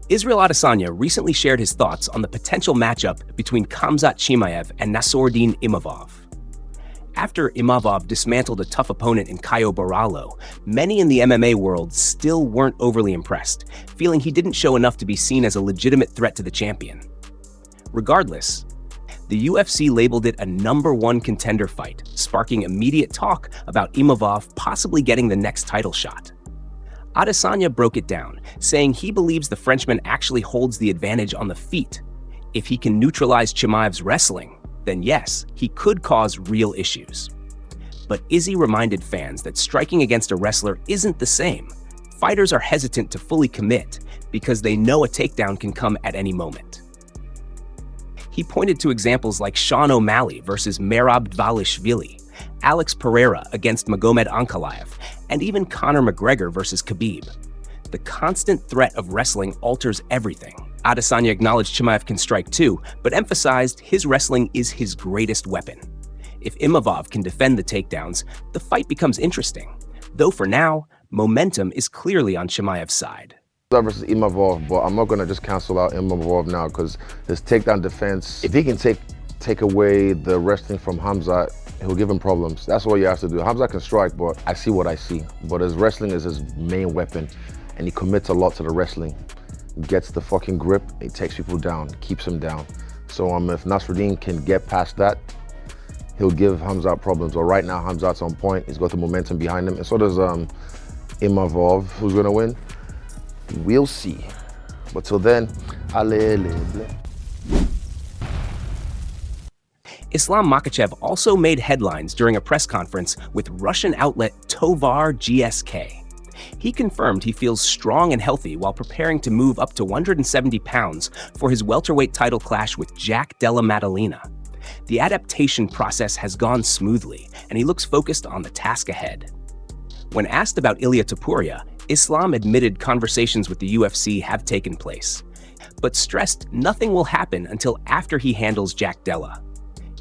Israel Adesanya recently shared his thoughts on the potential matchup between Khamzat Chimaev and Nassourdine Imavov. After Imavov dismantled a tough opponent in Caio Borralho, many in the MMA world still weren't overly impressed, feeling he didn't show enough to be seen as a legitimate threat to the champion. Regardless, the UFC labeled it a #1 contender fight, sparking immediate talk about Imavov possibly getting the next title shot. Adesanya broke it down, saying he believes the Frenchman actually holds the advantage on the feet. If he can neutralize Chimaev's wrestling, then yes, he could cause real issues. But Izzy reminded fans that striking against a wrestler isn't the same. Fighters are hesitant to fully commit because they know a takedown can come at any moment. He pointed to examples like Sean O'Malley versus Merab Dvalishvili, Alex Pereira against Magomed Ankalaev, and even Conor McGregor versus Khabib. The constant threat of wrestling alters everything. Adesanya acknowledged Chimaev can strike too, but emphasized his wrestling is his greatest weapon. If Imavov can defend the takedowns, the fight becomes interesting. Though for now, momentum is clearly on Chimaev's side. Versus Imavov, but I'm not going to just cancel out Imavov now because his takedown defense, if he can take away the wrestling from Khamzat, he'll give him problems. That's all you have to do. Khamzat can strike, but I see what I see. But his wrestling is his main weapon, and he commits a lot to the wrestling. Gets the fucking grip, he takes people down, keeps him down. So if Nassourdine can get past that, he'll give Khamzat problems. But right now, Khamzat's on point. He's got the momentum behind him, and so does Imavov. Who's going to win? We'll see. But till then, Islam Makhachev also made headlines during a press conference with Russian outlet Tovar GSK. He confirmed he feels strong and healthy while preparing to move up to 170 pounds for his welterweight title clash with Jack Della Maddalena. The adaptation process has gone smoothly, and he looks focused on the task ahead. When asked about Ilia Topuria, Islam admitted conversations with the UFC have taken place, but stressed nothing will happen until after he handles Jack Della.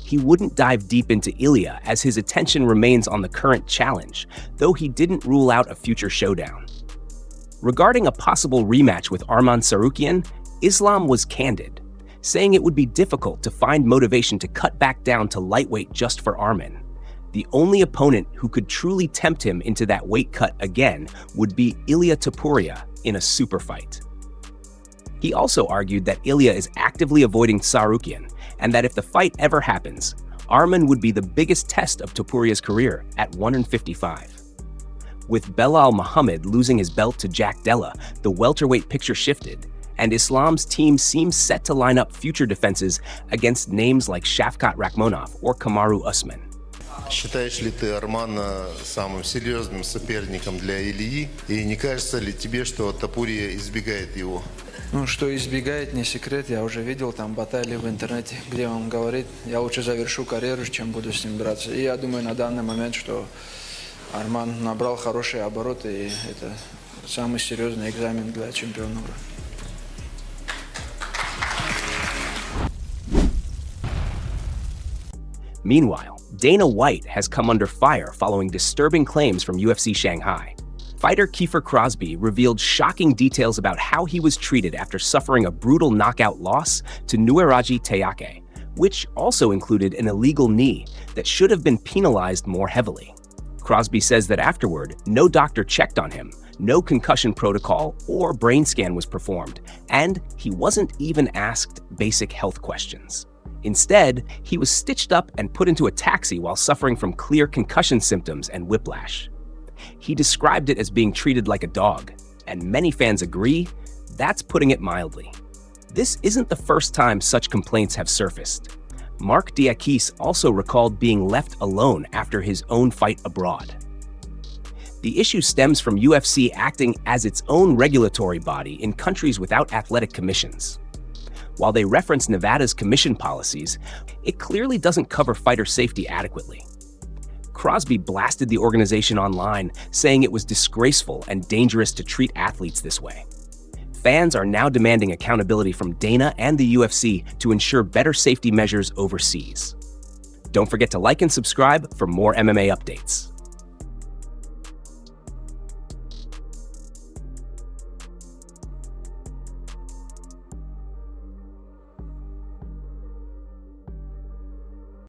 He wouldn't dive deep into Ilia as his attention remains on the current challenge, though he didn't rule out a future showdown. Regarding a possible rematch with Arman Tsarukyan, Islam was candid, saying it would be difficult to find motivation to cut back down to lightweight just for Arman. The only opponent who could truly tempt him into that weight cut again would be Ilia Topuria in a super fight. He also argued that Ilia is actively avoiding Tsarukyan, and that if the fight ever happens, Arman would be the biggest test of Topuria's career at 155. With Belal Muhammad losing his belt to Jack Della, the welterweight picture shifted, and Islam's team seems set to line up future defenses against names like Shavkat Rakhmonov or Kamaru Usman. Считаешь ли ты Армана самым серьезным соперником для Ильи? И не кажется ли тебе, что Топурия избегает его? Ну, что избегает, не секрет. Я уже видел там баталии в интернете, где он говорит, я лучше завершу карьеру, чем буду с ним драться. И я думаю на данный момент, что Арман набрал хорошие обороты, и это самый серьезный экзамен для чемпиона. Meanwhile, Dana White has come under fire following disturbing claims from UFC Shanghai. Fighter Kiefer Crosbie revealed shocking details about how he was treated after suffering a brutal knockout loss to Nueraji Teyake, which also included an illegal knee that should have been penalized more heavily. Crosbie says that afterward, no doctor checked on him, no concussion protocol or brain scan was performed, and he wasn't even asked basic health questions. Instead, he was stitched up and put into a taxi while suffering from clear concussion symptoms and whiplash. He described it as being treated like a dog, and many fans agree that's putting it mildly. This isn't the first time such complaints have surfaced. Mark Diakis also recalled being left alone after his own fight abroad. The issue stems from UFC acting as its own regulatory body in countries without athletic commissions. While they reference Nevada's commission policies, it clearly doesn't cover fighter safety adequately. Crosbie blasted the organization online, saying it was disgraceful and dangerous to treat athletes this way. Fans are now demanding accountability from Dana and the UFC to ensure better safety measures overseas. Don't forget to like and subscribe for more MMA updates.